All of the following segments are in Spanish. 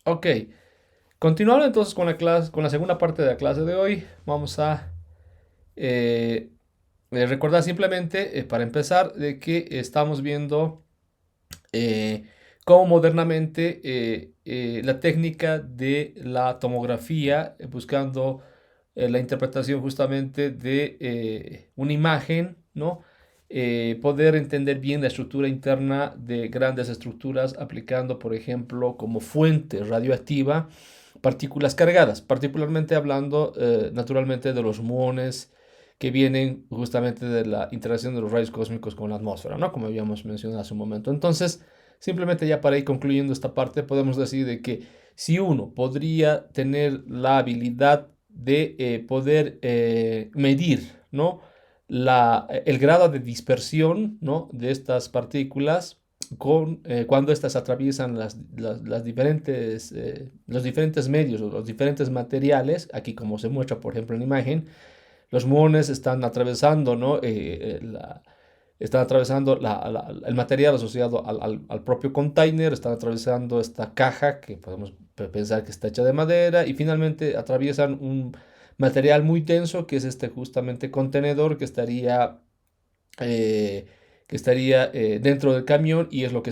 Ok, continuando entonces con la clase, con la segunda parte de la clase de hoy, vamos a eh, recordar simplemente, para empezar, de que estamos viendo eh, cómo modernamente la técnica de la tomografía, buscando la interpretación justamente de una imagen, ¿no? Poder entender bien la estructura interna de grandes estructuras aplicando, por ejemplo, como fuente radioactiva partículas cargadas, particularmente hablando naturalmente de los muones que vienen justamente de la interacción de los rayos cósmicos con la atmósfera, ¿no? Como habíamos mencionado hace un momento. Entonces, simplemente ya para ir concluyendo esta parte, podemos decir de que si uno podría tener la habilidad de poder medir, ¿no? El grado de dispersión, ¿no? De estas partículas cuando éstas atraviesan las diferentes, los diferentes medios o los diferentes materiales, aquí como se muestra por ejemplo en la imagen, los muones están atravesando, ¿no? Están atravesando el material asociado al propio container, están atravesando esta caja que podemos pensar que está hecha de madera y finalmente atraviesan un material muy denso que es este justamente contenedor eh, que estaría dentro del camión y es lo que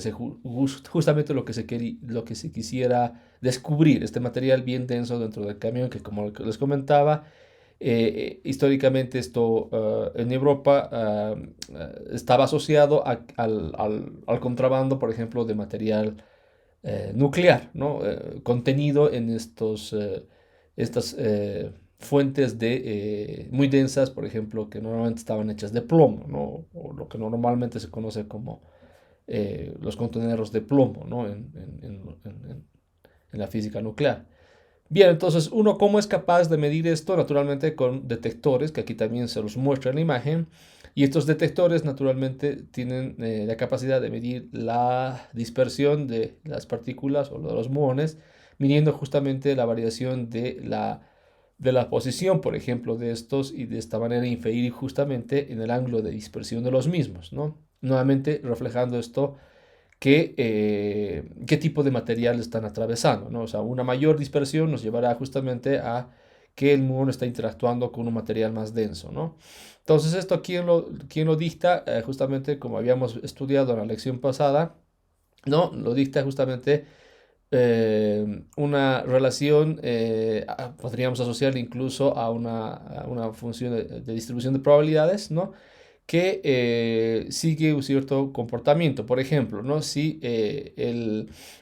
justamente lo que se quisiera descubrir, este material bien denso dentro del camión que como les comentaba, históricamente esto en Europa estaba asociado al contrabando, por ejemplo, de material nuclear, ¿no? Contenido en estas fuentes muy densas, por ejemplo, que normalmente estaban hechas de plomo, ¿no? O lo que normalmente se conoce como los conteneros de plomo, ¿no? En la física nuclear. Bien, entonces uno cómo es capaz de medir esto naturalmente con detectores, que aquí también se los muestra en la imagen, y estos detectores naturalmente tienen la capacidad de medir la dispersión de las partículas o de los muones, midiendo justamente la variación de la posición, por ejemplo, de estos y de esta manera inferir justamente en el ángulo de dispersión de los mismos, ¿no? Nuevamente reflejando esto qué tipo de material están atravesando, ¿no? O sea, una mayor dispersión nos llevará justamente a que el muón está interactuando con un material más denso, ¿no? Entonces, esto, quién lo dicta? Justamente como habíamos estudiado en la lección pasada, ¿no? Lo dicta justamente una relación, podríamos asociar incluso a una función de distribución de probabilidades, ¿no? Que sigue un cierto comportamiento. Por ejemplo, ¿no? Si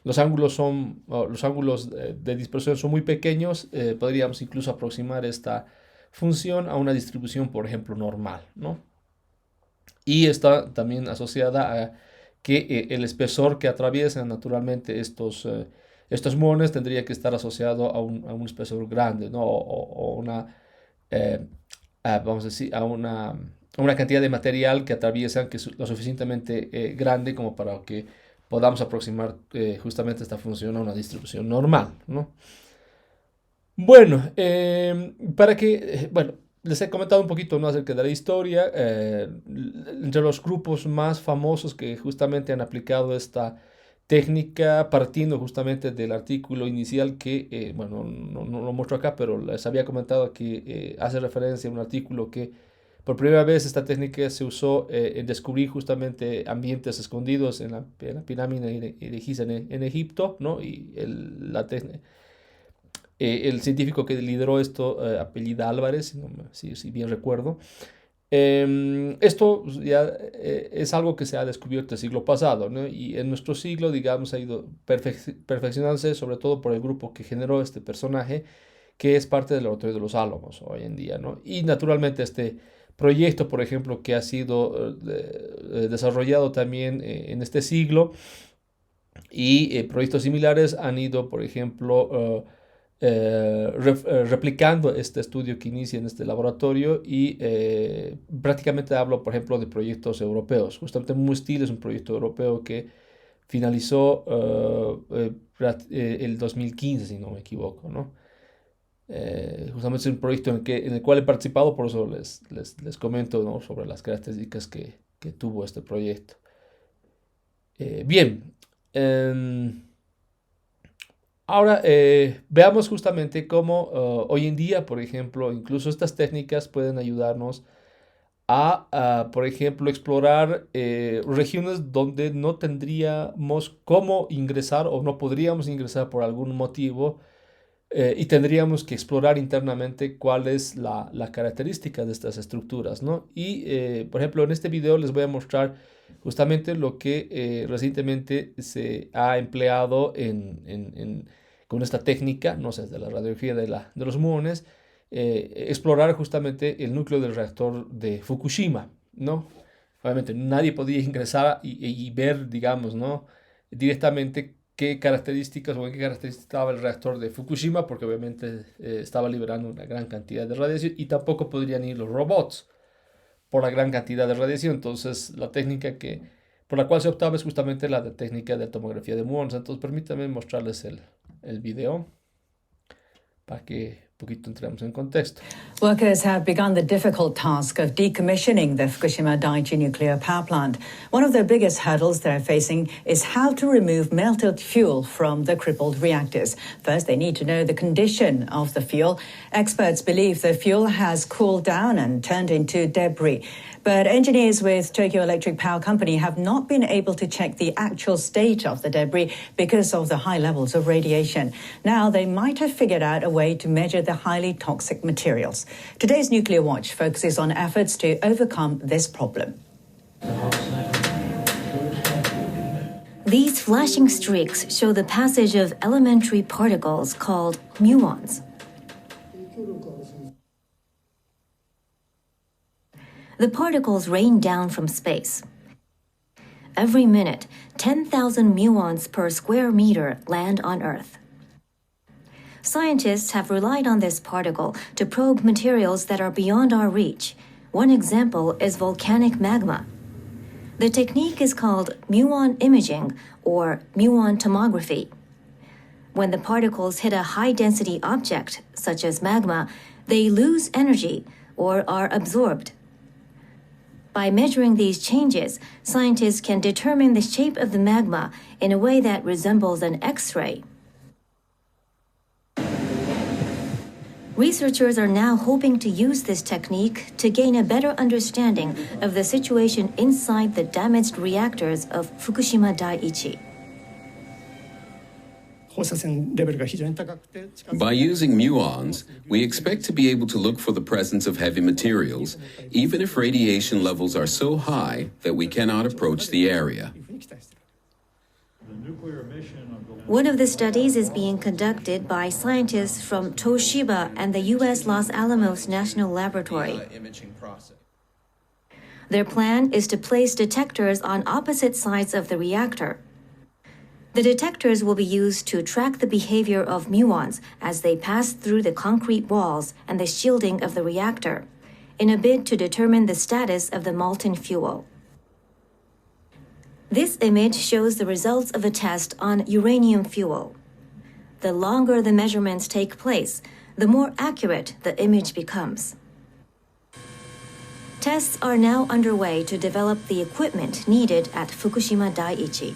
los ángulos de dispersión son muy pequeños, podríamos incluso aproximar esta función a una distribución, por ejemplo, normal, ¿no? Y está también asociada a que el espesor que atraviesan naturalmente estos muones tendría que estar asociado a un espesor grande, ¿no? O una, eh, vamos a decir, a una cantidad de material que atraviesan que es lo suficientemente grande como para que podamos aproximar justamente esta función a una distribución normal, ¿no? Bueno, bueno, les he comentado un poquito, ¿no? Acerca de la historia. Entre los grupos más famosos que justamente han aplicado esta técnica, partiendo justamente del artículo inicial que, bueno, no lo muestro acá, pero les había comentado que hace referencia a un artículo que por primera vez esta técnica se usó en descubrir justamente ambientes escondidos en la pirámide de Giza en Egipto, ¿no? Y el científico que lideró esto, apellida Álvarez, si bien recuerdo. Esto ya es algo que se ha descubierto el siglo pasado, ¿no? Y en nuestro siglo, digamos, ha ido perfeccionándose, sobre todo por el grupo que generó este personaje, que es parte del Laboratorio de los Álamos hoy en día, ¿no? Y naturalmente este proyecto, por ejemplo, que ha sido desarrollado también en este siglo, y proyectos similares han ido, por ejemplo, replicando este estudio que inicia en este laboratorio y prácticamente hablo, por ejemplo, de proyectos europeos. Justamente Mustil es un proyecto europeo que finalizó el 2015, si no me equivoco, ¿no? Justamente es un proyecto en el cual he participado, por eso les comento, ¿no? Sobre las características que tuvo este proyecto. Bien, em, Ahora, veamos justamente cómo hoy en día, por ejemplo, incluso estas técnicas pueden ayudarnos por ejemplo, explorar regiones donde no tendríamos cómo ingresar o no podríamos ingresar por algún motivo, y tendríamos que explorar internamente cuál es la característica de estas estructuras, ¿no? Y, por ejemplo, en este video les voy a mostrar justamente lo que recientemente se ha empleado con esta técnica, no sé, de la radiología de los muones, explorar justamente el núcleo del reactor de Fukushima, ¿no? Obviamente nadie podía ingresar y ver, digamos, ¿no? Directamente qué características o en qué características estaba el reactor de Fukushima, porque obviamente estaba liberando una gran cantidad de radiación y tampoco podrían ir los robots por la gran cantidad de radiación. Entonces, la técnica por la cual se optaba es justamente la de técnica de tomografía de muones. Entonces, permítanme mostrarles el video para que un poquito entremos en contexto. Workers have begun the difficult task of decommissioning the Fukushima Daiichi nuclear power plant. One of the biggest hurdles they're facing is how to remove melted fuel from the crippled reactors. First, they need to know the condition of the fuel. Experts believe the fuel has cooled down and turned into debris. But engineers with Tokyo Electric Power Company have not been able to check the actual state of the debris because of the high levels of radiation. Now, they might have figured out a way to measure the highly toxic materials. Today's Nuclear Watch focuses on efforts to overcome this problem. These flashing streaks show the passage of elementary particles called muons. The particles rain down from space. Every minute, 10,000 muons per square meter land on Earth. Scientists have relied on this particle to probe materials that are beyond our reach. One example is volcanic magma. The technique is called muon imaging or muon tomography. When the particles hit a high-density object, such as magma, they lose energy or are absorbed. By measuring these changes, scientists can determine the shape of the magma in a way that resembles an X-ray. Researchers are now hoping to use this technique to gain a better understanding of the situation inside the damaged reactors of Fukushima Daiichi. By using muons, we expect to be able to look for the presence of heavy materials, even if radiation levels are so high that we cannot approach the area. One of the studies is being conducted by scientists from Toshiba and the U.S. Los Alamos National Laboratory. Their plan is to place detectors on opposite sides of the reactor. The detectors will be used to track the behavior of muons as they pass through the concrete walls and the shielding of the reactor, in a bid to determine the status of the molten fuel. This image shows the results of a test on uranium fuel. The longer the measurements take place, the more accurate the image becomes. Tests are now underway to develop the equipment needed at Fukushima Daiichi.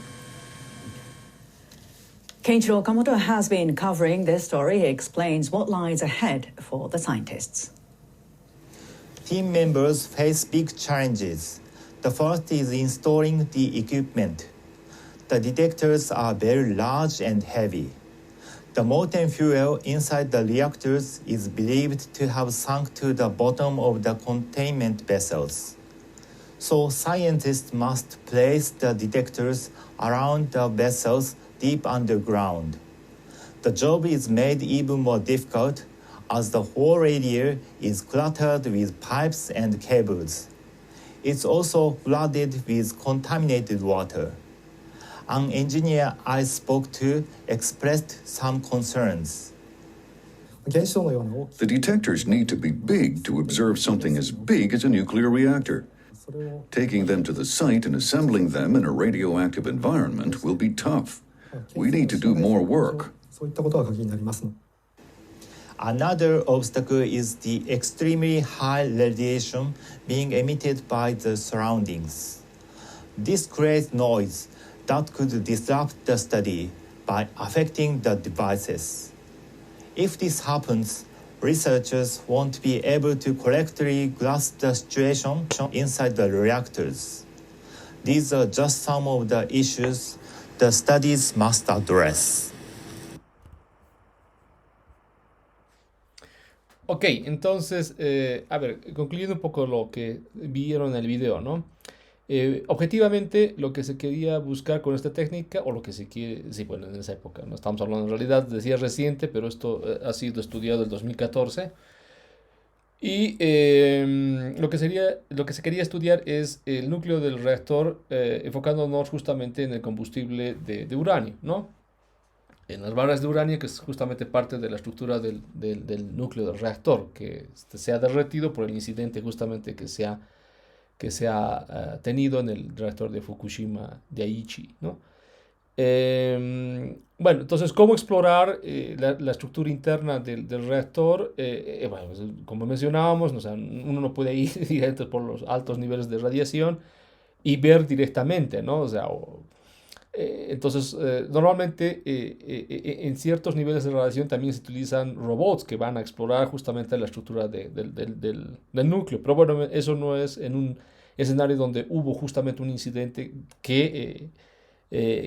Keiichiro Okamoto has been covering this story. He explains what lies ahead for the scientists. Team members face big challenges. The first is installing the equipment. The detectors are very large and heavy. The molten fuel inside the reactors is believed to have sunk to the bottom of the containment vessels. So scientists must place the detectors around the vessels deep underground. The job is made even more difficult as the whole radiator is cluttered with pipes and cables. It's also flooded with contaminated water. An engineer I spoke to expressed some concerns. The detectors need to be big to observe something as big as a nuclear reactor. Taking them to the site and assembling them in a radioactive environment will be tough. We need to do more work. Another obstacle is the extremely high radiation being emitted by the surroundings. This creates noise that could disrupt the study, by affecting the devices. If this happens, researchers won't be able to correctly grasp the situation inside the reactors. These are just some of the issues the studies must address. Ok, entonces, a ver, concluyendo un poco lo que vieron en el video, ¿no? Objetivamente, lo que se quería buscar con esta técnica, o lo que se quiere, sí, bueno, en esa época, no estamos hablando en realidad, decía reciente, pero esto ha sido estudiado en 2014. Y lo que se quería estudiar es el núcleo del reactor, enfocándonos justamente en el combustible de uranio, ¿no? En las barras de uranio, que es justamente parte de la estructura del núcleo del reactor, que se ha derretido por el incidente justamente que se ha tenido en el reactor de Fukushima Daiichi, ¿no? Bueno, entonces, ¿cómo explorar la estructura interna del reactor? Bueno, pues, como mencionábamos, o sea, uno no puede ir directo por los altos niveles de radiación y ver directamente, ¿no? O sea, entonces, normalmente en ciertos niveles de radiación también se utilizan robots que van a explorar justamente la estructura del núcleo. Pero bueno, eso no es en un escenario donde hubo justamente un incidente eh,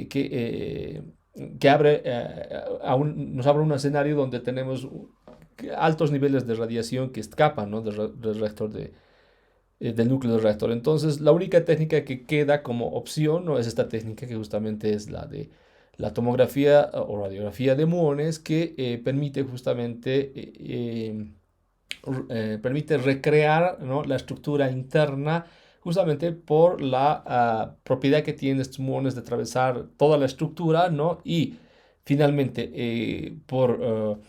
que, eh, que nos abre un escenario donde tenemos altos niveles de radiación que escapan, ¿no? del reactor del núcleo del reactor. Entonces, la única técnica que queda como opción no es esta técnica que justamente es la de la tomografía o radiografía de muones, que permite justamente permite recrear, ¿no? la estructura interna justamente por la propiedad que tienen estos muones de atravesar toda la estructura, ¿no? Y finalmente por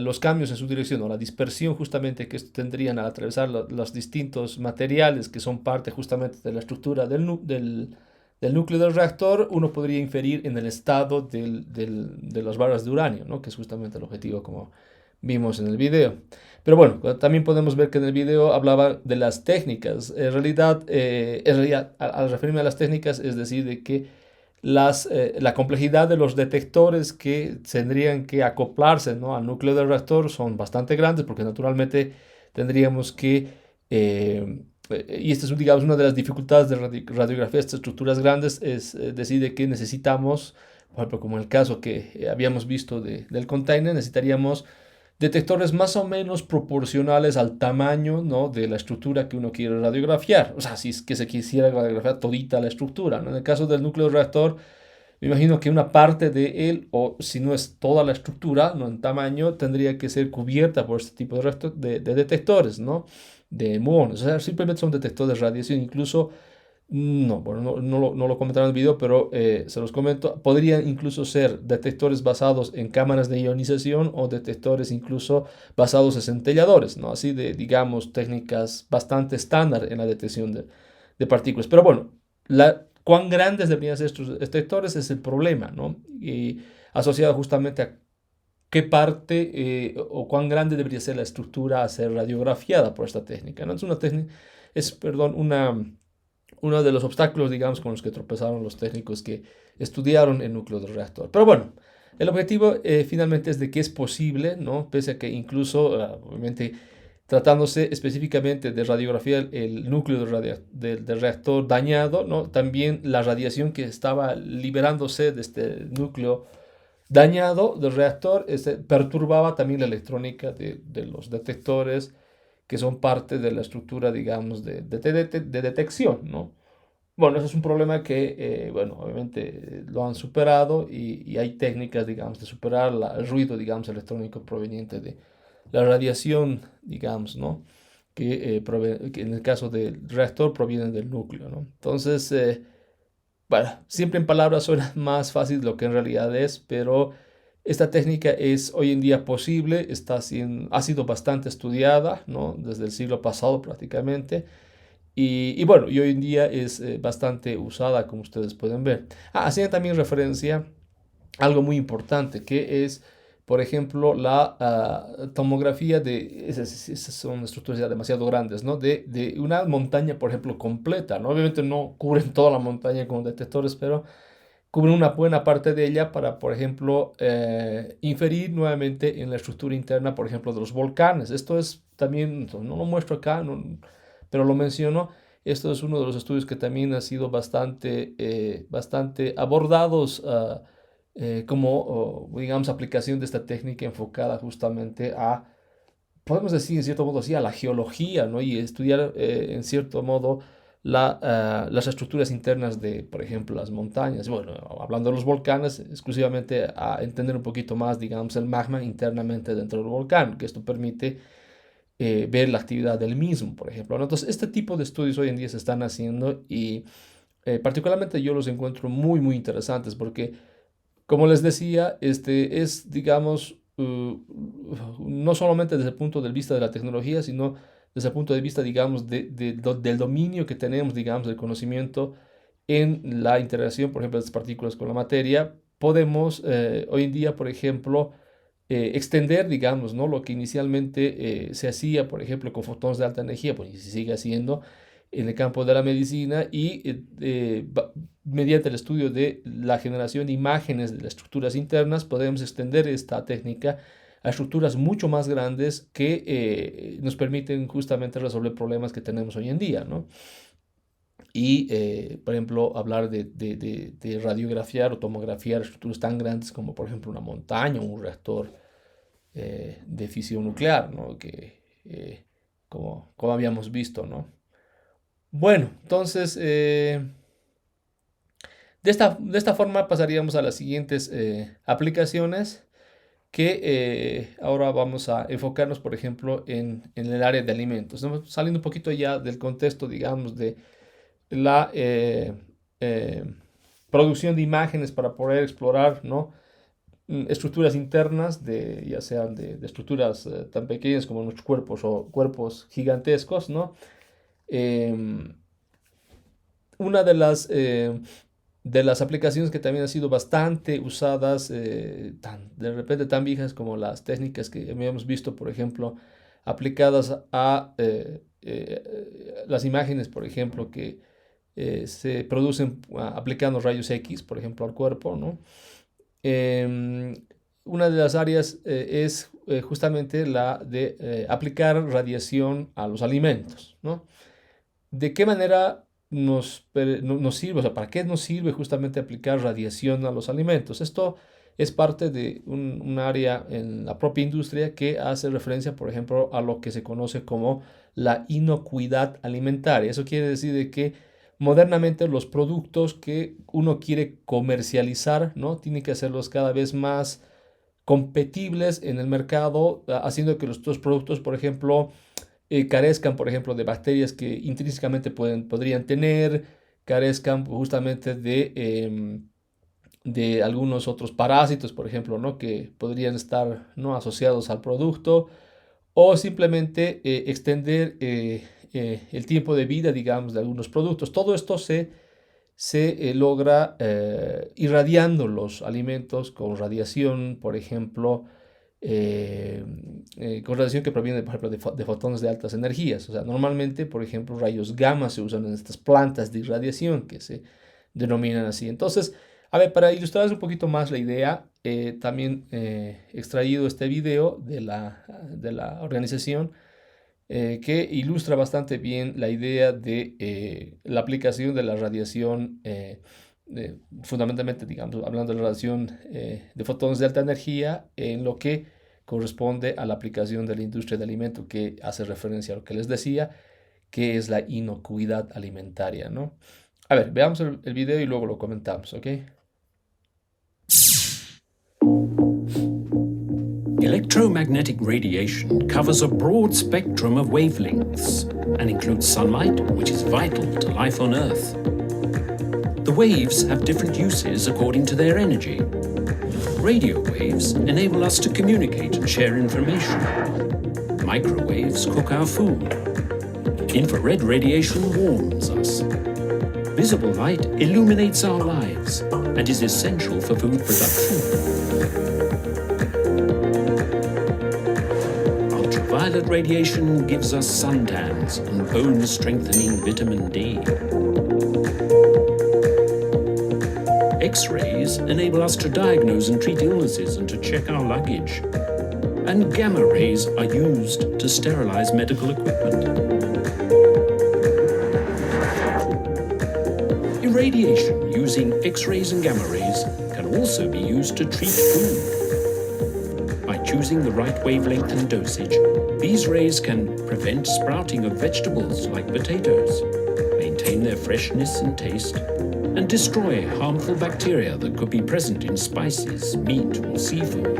los cambios en su dirección o la dispersión justamente que tendrían al atravesar los distintos materiales que son parte justamente de la estructura del núcleo del reactor, uno podría inferir en el estado de las barras de uranio, ¿no? Que es justamente el objetivo como vimos en el video. Pero bueno, también podemos ver que en el video hablaba de las técnicas. En realidad, al referirme a las técnicas, es decir, de que la complejidad de los detectores que tendrían que acoplarse, ¿no? al núcleo del reactor son bastante grandes, porque naturalmente tendríamos que, y esta es, digamos, una de las dificultades de radiografía de estas estructuras grandes, es decir, de que necesitamos, por ejemplo, como el caso que habíamos visto del container, necesitaríamos detectores más o menos proporcionales al tamaño, ¿no? de la estructura que uno quiere radiografiar. O sea, si es que se quisiera radiografiar todita la estructura, ¿no? En el caso del núcleo del reactor, me imagino que una parte de él, o si no es toda la estructura, ¿no? en tamaño, tendría que ser cubierta por este tipo de detectores, ¿no? de muones. O sea, simplemente son detectores de radiación. Incluso no, bueno, no lo comentaron en el video, pero se los comento. Podrían incluso ser detectores basados en cámaras de ionización o detectores incluso basados en centelladores, ¿no? Así de, digamos, técnicas bastante estándar en la detección de partículas. Pero bueno, cuán grandes deberían ser estos detectores es el problema, ¿no? Y asociado justamente a qué parte o cuán grande debería ser la estructura a ser radiografiada por esta técnica, ¿no? Es una técnica, perdón, uno de los obstáculos, digamos, con los que tropezaron los técnicos que estudiaron el núcleo del reactor. Pero bueno, el objetivo finalmente es de que es posible, ¿no? Pese a que incluso, obviamente, tratándose específicamente de radiografía el núcleo del reactor dañado, ¿no? También la radiación que estaba liberándose de este núcleo dañado del reactor perturbaba también la electrónica de los detectores que son parte de la estructura, digamos, de detección, ¿no? Bueno, eso es un problema que, bueno, obviamente lo han superado y hay técnicas, digamos, de superar el ruido, digamos, electrónico proveniente de la radiación, digamos, ¿no? Que en el caso del reactor provienen del núcleo, ¿no? Entonces, bueno, siempre en palabras suena más fácil de lo que en realidad es, pero esta técnica es hoy en día posible, ha sido bastante estudiada, ¿no? Desde el siglo pasado prácticamente. Y bueno, y hoy en día es bastante usada, como ustedes pueden ver. Hacían también referencia a algo muy importante, que es, por ejemplo, la tomografía esas son estructuras ya demasiado grandes, ¿no? De una montaña, por ejemplo, completa, ¿no? Obviamente no cubren toda la montaña con detectores, pero cubren una buena parte de ella para, por ejemplo, inferir nuevamente en la estructura interna, por ejemplo, de los volcanes. Esto es también, no lo muestro acá, pero lo menciono. Esto es uno de los estudios que también ha sido bastante abordados como, digamos, aplicación de esta técnica enfocada justamente a, podemos decir en cierto modo así, a la geología, ¿no? Y estudiar en cierto modo las estructuras internas de, por ejemplo, las montañas. Bueno, hablando de los volcanes, exclusivamente a entender un poquito más, digamos, el magma internamente dentro del volcán, que esto permite ver la actividad del mismo, por ejemplo, ¿no? Entonces, este tipo de estudios hoy en día se están haciendo y particularmente yo los encuentro muy, muy interesantes porque, como les decía, este es, digamos, no solamente desde el punto de vista de la tecnología, sino desde el punto de vista, digamos, del dominio que tenemos, digamos, del conocimiento en la interacción, por ejemplo, de las partículas con la materia. Podemos hoy en día, por ejemplo, extender, digamos, ¿no? Lo que inicialmente se hacía, por ejemplo, con fotones de alta energía, pues y se sigue haciendo en el campo de la medicina y mediante el estudio de la generación de imágenes de las estructuras internas, podemos extender esta técnica a estructuras mucho más grandes que nos permiten justamente resolver problemas que tenemos hoy en día, ¿no? Y, por ejemplo, hablar de radiografiar o tomografiar estructuras tan grandes como, por ejemplo, una montaña o un reactor de fisión nuclear, ¿no? Que, como habíamos visto, ¿no? Bueno, entonces, de esta forma pasaríamos a las siguientes aplicaciones que ahora vamos a enfocarnos, por ejemplo, en el área de alimentos. Estamos saliendo un poquito ya del contexto, digamos, de la producción de imágenes para poder explorar, ¿no? Estructuras internas, ya sean de estructuras tan pequeñas como nuestros cuerpos o cuerpos gigantescos, ¿no? Una de las aplicaciones que también han sido bastante usadas, de repente tan viejas como las técnicas que habíamos visto, por ejemplo, aplicadas a las imágenes, por ejemplo, que se producen aplicando rayos X, por ejemplo, al cuerpo, ¿no? Una de las áreas es justamente la de aplicar radiación a los alimentos, ¿no? ¿De qué manera nos sirve? O sea, ¿para qué nos sirve justamente aplicar radiación a los alimentos? Esto es parte de un área en la propia industria que hace referencia, por ejemplo, a lo que se conoce como la inocuidad alimentaria. Eso quiere decir de que modernamente los productos que uno quiere comercializar, ¿no? Tiene que hacerlos cada vez más competibles en el mercado, haciendo que los productos, por ejemplo, carezcan, por ejemplo, de bacterias que intrínsecamente podrían tener, carezcan justamente de algunos otros parásitos, por ejemplo, ¿no? Que podrían estar, ¿no? asociados al producto, o simplemente extender el tiempo de vida, digamos, de algunos productos. Todo esto se logra irradiando los alimentos con radiación, por ejemplo, con radiación que proviene, por ejemplo, de fotones de altas energías. O sea, normalmente, por ejemplo, rayos gamma se usan en estas plantas de irradiación que se denominan así. Entonces, a ver, para ilustrarles un poquito más la idea, también he extraído este video de la organización que ilustra bastante bien la idea de la aplicación de la radiación, fundamentalmente, digamos, hablando de la radiación de fotones de alta energía, en lo que corresponde a la aplicación de la industria de alimentos, que hace referencia a lo que les decía, que es la inocuidad alimentaria, ¿no? A ver, veamos el video y luego lo comentamos, ¿ok? Electromagnetic radiation covers a broad spectrum of wavelengths and includes sunlight, which is vital to life on Earth. The waves have different uses according to their energy. Radio waves enable us to communicate and share information. Microwaves cook our food. Infrared radiation warms us. Visible light illuminates our lives and is essential for food production. Ultraviolet radiation gives us suntans and bone-strengthening vitamin D. X-rays enable us to diagnose and treat illnesses and to check our luggage. And gamma rays are used to sterilize medical equipment. Irradiation using X-rays and gamma rays can also be used to treat food. By choosing the right wavelength and dosage, these rays can prevent sprouting of vegetables like potatoes, maintain their freshness and taste, and destroy harmful bacteria that could be present in spices, meat, or seafood.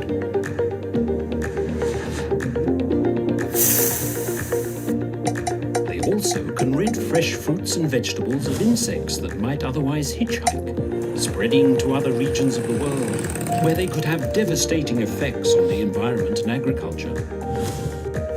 They also can rid fresh fruits and vegetables of insects that might otherwise hitchhike, spreading to other regions of the world, where they could have devastating effects on the environment and agriculture.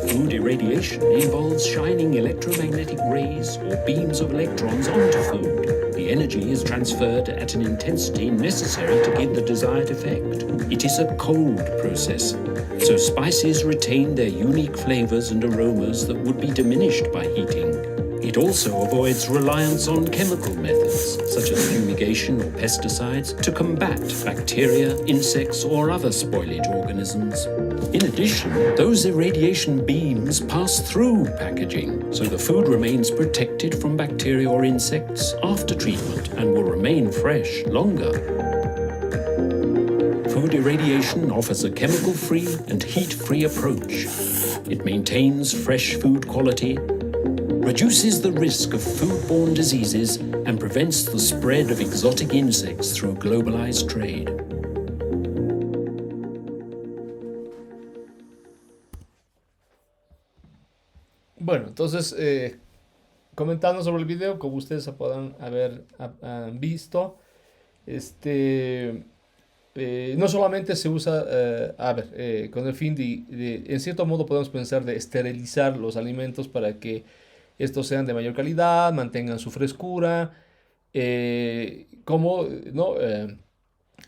Food irradiation involves shining electromagnetic rays or beams of electrons onto food. The energy is transferred at an intensity necessary to give the desired effect. It is a cold process, so spices retain their unique flavors and aromas that would be diminished by heating. It also avoids reliance on chemical methods, such as fumigation or pesticides, to combat bacteria, insects, or other spoilage organisms. In addition, those irradiation beams pass through packaging, so the food remains protected from bacteria or insects after treatment and will remain fresh longer. Food irradiation offers a chemical-free and heat-free approach. It maintains fresh food quality, reduces the risk of foodborne diseases, and prevents the spread of exotic insects through globalized trade. Bueno, entonces, comentando sobre el video, como ustedes se puedan haber visto, no solamente se usa, con el fin en cierto modo podemos pensar de esterilizar los alimentos para que estos sean de mayor calidad, mantengan su frescura, como, ¿no?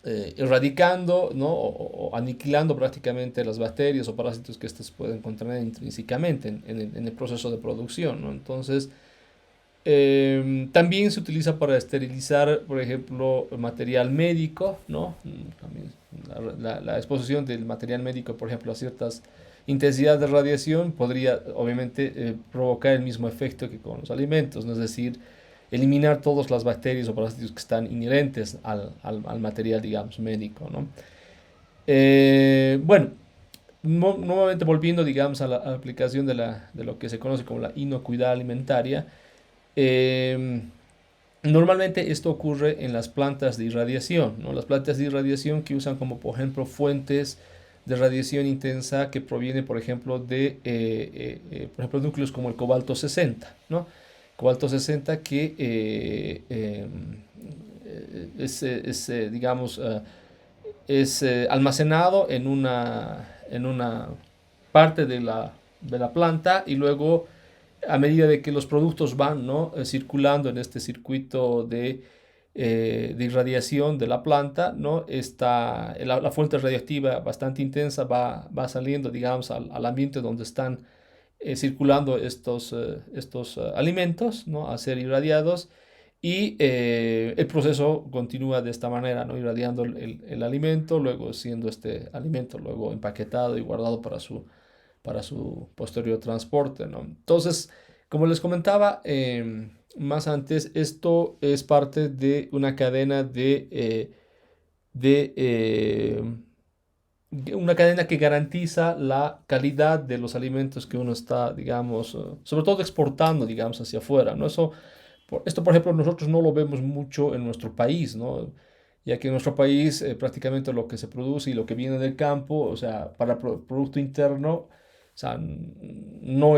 Erradicando, ¿no? O aniquilando prácticamente las bacterias o parásitos que estos pueden contener intrínsecamente en el proceso de producción, ¿no? Entonces, también se utiliza para esterilizar, por ejemplo, material médico, ¿no? También la exposición del material médico, por ejemplo, a ciertas intensidades de radiación podría, obviamente, provocar el mismo efecto que con los alimentos, ¿no? Es decir, eliminar todas las bacterias o parásitos que están inherentes al material, digamos, médico, ¿no? Bueno, nuevamente volviendo, digamos, a la aplicación de lo que se conoce como la inocuidad alimentaria. Normalmente esto ocurre en las plantas de irradiación, ¿no? Las plantas de irradiación que usan como, por ejemplo, fuentes de radiación intensa que proviene, por ejemplo, por ejemplo, núcleos como el cobalto 60, ¿no? Cobalto 60 que es almacenado en una parte de la planta, y luego, a medida de que los productos van, ¿no? Circulando en este circuito de irradiación de la planta, ¿no? La fuente radioactiva bastante intensa va saliendo, digamos, al ambiente donde están circulando estos alimentos, ¿no? A ser irradiados, y el proceso continúa de esta manera, ¿no? Irradiando el alimento, luego siendo este alimento luego empaquetado y guardado para su posterior transporte, ¿no? Entonces, como les comentaba más antes, esto es parte de una cadena una cadena que garantiza la calidad de los alimentos que uno está, digamos, sobre todo exportando, digamos, hacia afuera, ¿no? Esto, por ejemplo, nosotros no lo vemos mucho en nuestro país, ¿no? Ya que en nuestro país prácticamente lo que se produce y lo que viene del campo, o sea, para producto interno, o sea, no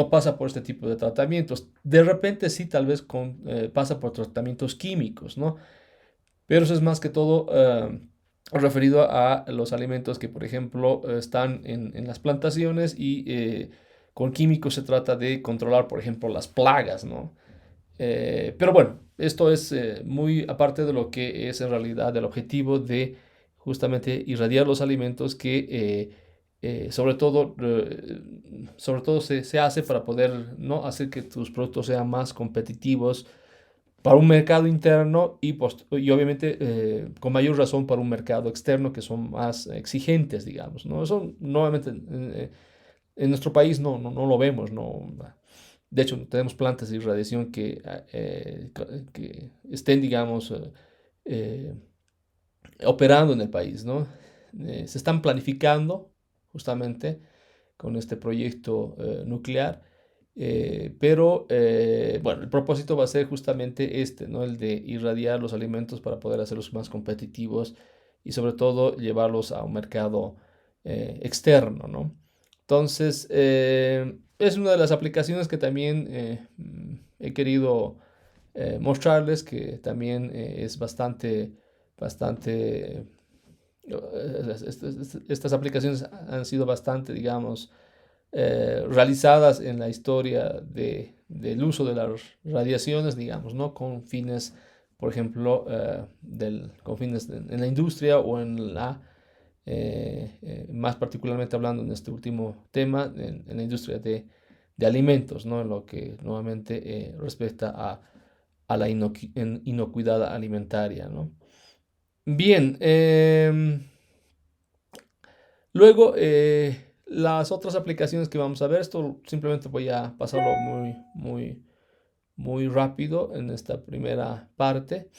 pasa por este tipo de tratamientos. De repente sí, tal vez pasa por tratamientos químicos, ¿no? Pero eso es más que todo referido a los alimentos que, por ejemplo, están en las plantaciones, y con químicos se trata de controlar, por ejemplo, las plagas, ¿no? Pero bueno, esto es muy aparte de lo que es en realidad el objetivo de justamente irradiar los alimentos, que sobre todo se hace para poder, ¿no? Hacer que tus productos sean más competitivos para un mercado interno y obviamente con mayor razón para un mercado externo que son más exigentes, digamos, ¿no? Eso nuevamente en nuestro país no lo vemos, ¿no? De hecho, tenemos plantas de irradiación que estén, digamos, eh, operando en el país, ¿no? Se están planificando justamente con este proyecto nuclear, pero bueno, el propósito va a ser justamente este, ¿no? El de irradiar los alimentos para poder hacerlos más competitivos y sobre todo llevarlos a un mercado externo, ¿no? Entonces, es una de las aplicaciones que también he querido mostrarles que también es bastante, estas aplicaciones han sido bastante, digamos, realizadas en la historia del uso de las radiaciones, digamos, ¿no? Con fines, por ejemplo, con fines en la industria o más particularmente hablando en este último tema, en la industria de alimentos, ¿no? En lo que nuevamente respecta a la inocuidad alimentaria, ¿no? Bien, luego las otras aplicaciones que vamos a ver, esto simplemente voy a pasarlo muy rápido en esta primera parte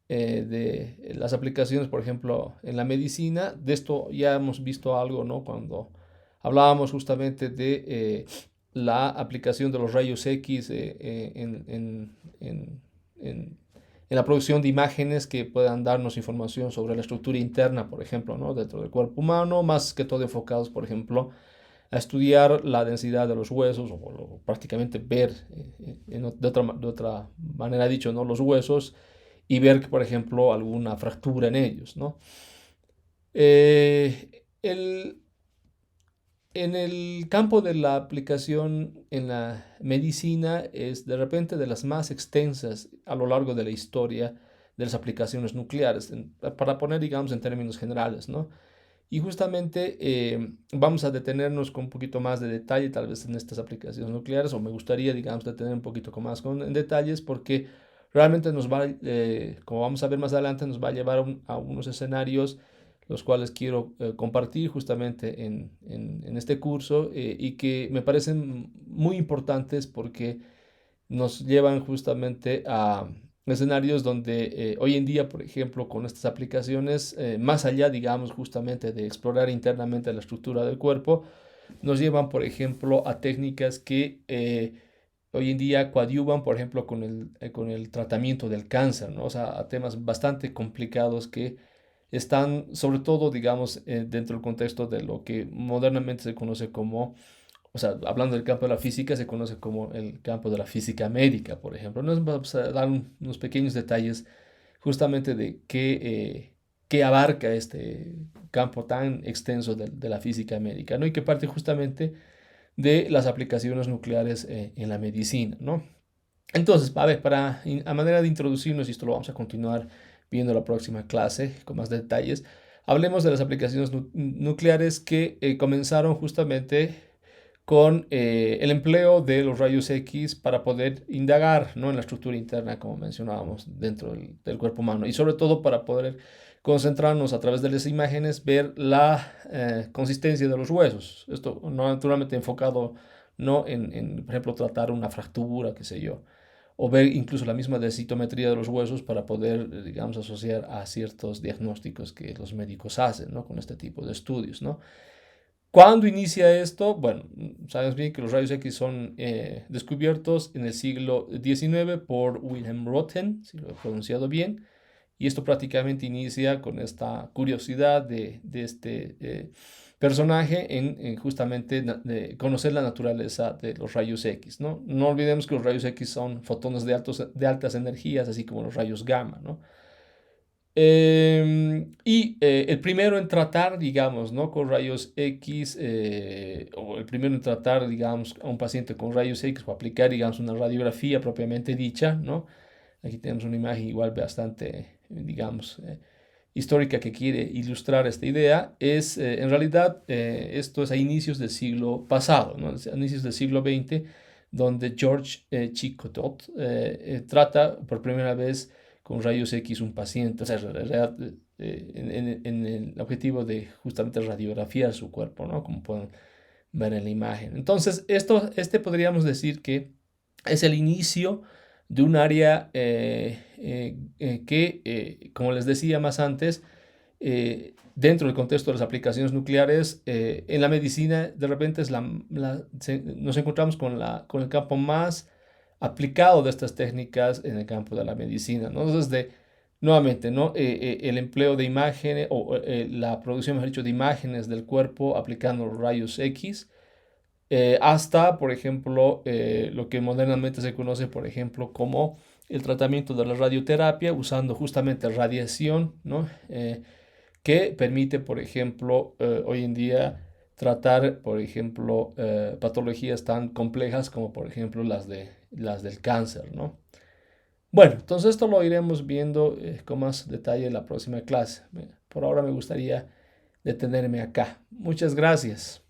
de las aplicaciones, por ejemplo, en la medicina. De esto ya hemos visto algo, ¿no? Cuando hablábamos justamente de la aplicación de los rayos X en la producción de imágenes que puedan darnos información sobre la estructura interna, por ejemplo, ¿no? Dentro del cuerpo humano, más que todo enfocados, por ejemplo, a estudiar la densidad de los huesos o prácticamente ver, de otra manera dicho, ¿no? Los huesos y ver, por ejemplo, alguna fractura en ellos, ¿no? En el campo de la aplicación en la medicina es de repente de las más extensas a lo largo de la historia de las aplicaciones nucleares, para poner, digamos, en términos generales, ¿no? Y justamente vamos a detenernos con un poquito más de detalle, tal vez en estas aplicaciones nucleares, o me gustaría, digamos, detener un poquito más en detalles, porque realmente nos va, como vamos a ver más adelante, nos va a llevar a unos escenarios los cuales quiero compartir justamente en este curso y que me parecen muy importantes porque nos llevan justamente a escenarios donde hoy en día, por ejemplo, con estas aplicaciones, más allá, digamos, justamente de explorar internamente la estructura del cuerpo, nos llevan, por ejemplo, a técnicas que hoy en día coadyuvan, por ejemplo, con el tratamiento del cáncer, ¿no? O sea, a temas bastante complicados que están, sobre todo, digamos, dentro del contexto de lo que modernamente se conoce como, o sea, hablando del campo de la física, se conoce como el campo de la física médica, por ejemplo. Nos vamos a dar unos pequeños detalles justamente de qué abarca este campo tan extenso de la física médica, ¿no? Y que parte justamente de las aplicaciones nucleares en la medicina, ¿no? Entonces, a ver, a manera de introducirnos, y esto lo vamos a continuar viendo la próxima clase con más detalles, hablemos de las aplicaciones nucleares que comenzaron justamente con el empleo de los rayos X para poder indagar, ¿no? En la estructura interna, como mencionábamos, dentro del cuerpo humano, y sobre todo para poder concentrarnos a través de las imágenes, ver la consistencia de los huesos. Esto no naturalmente enfocado, no por ejemplo, tratar una fractura, qué sé yo, o ver incluso la misma densitometría de los huesos para poder, digamos, asociar a ciertos diagnósticos que los médicos hacen, ¿no? Con este tipo de estudios, ¿no? ¿Cuándo inicia esto? Bueno, sabemos bien que los rayos X son descubiertos en el siglo XIX por Wilhelm Röntgen, si lo he pronunciado bien, y esto prácticamente inicia con esta curiosidad de este personaje en justamente de conocer la naturaleza de los rayos X, ¿no? No olvidemos que los rayos X son fotones de altas energías, así como los rayos gamma, ¿no? El primero en tratar, digamos, ¿no? Con rayos X, o el primero en tratar, digamos, a un paciente con rayos X o aplicar, digamos, una radiografía propiamente dicha, ¿no? Aquí tenemos una imagen igual bastante, digamos, histórica que quiere ilustrar esta idea. En realidad, esto es a inicios del siglo pasado, ¿no? A inicios del siglo XX, donde George Chicotot trata por primera vez con rayos X un paciente, o sea, en el objetivo de justamente radiografiar su cuerpo, ¿no? Como pueden ver en la imagen. Entonces, este podríamos decir que es el inicio de un área que, como les decía más antes, dentro del contexto de las aplicaciones nucleares, en la medicina de repente nos encontramos con el campo más aplicado de estas técnicas en el campo de la medicina, ¿no? Entonces, nuevamente, ¿no? El empleo de imágenes o la producción, mejor dicho, de imágenes del cuerpo aplicando los rayos X, hasta, por ejemplo, lo que modernamente se conoce, por ejemplo, como el tratamiento de la radioterapia usando justamente radiación, ¿no? Que permite, por ejemplo, hoy en día tratar, por ejemplo, patologías tan complejas como, por ejemplo, las del cáncer, ¿no? Bueno, entonces esto lo iremos viendo con más detalle en la próxima clase. Por ahora me gustaría detenerme acá. Muchas gracias.